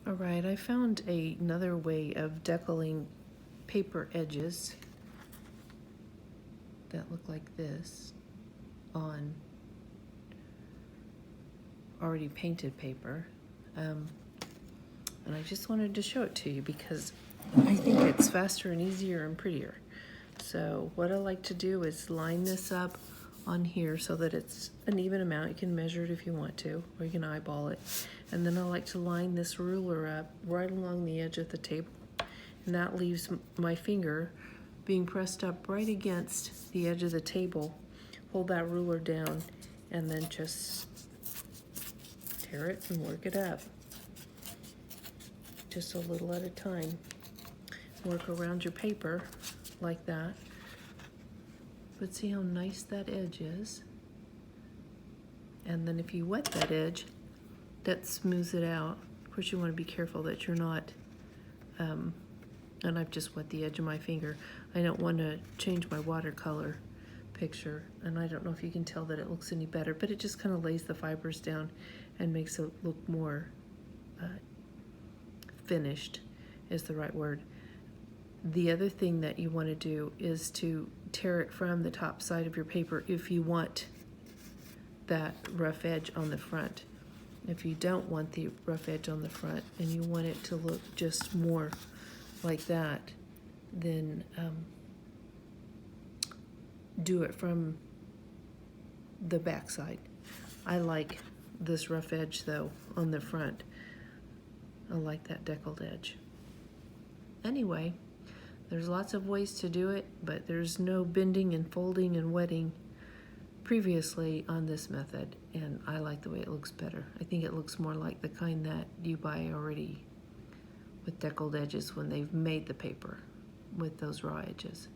All right, I found another way of deckling paper edges that look like this on already painted paper. And I just wanted to show it to you because I think it's faster and easier and prettier. So what I like to do is line this up on here so that it's an even amount. You can measure it if you want to, or you can eyeball it. And then I like to line this ruler up right along the edge of the table. And that leaves my finger being pressed up right against the edge of the table. Hold that ruler down and then just tear it and work it up. Just a little at a time. Work around your paper like that. But see how nice that edge is? And then if you wet that edge, that smooths it out. Of course, you want to be careful that you're not, and I've just wet the edge of my finger. I don't want to change my watercolor picture, and I don't know if you can tell that it looks any better, but it just kind of lays the fibers down and makes it look more finished is the right word. The other thing that you want to do is to tear it from the top side of your paper if you want that rough edge on the front. If you don't want the rough edge on the front and you want it to look just more like that, then do it from the back side. I like this rough edge though on the front. I like that deckled edge. Anyway, there's lots of ways to do it, but there's no bending and folding and wetting previously on this method, and I like the way it looks better. I think it looks more like the kind that you buy already with deckled edges when they've made the paper with those raw edges.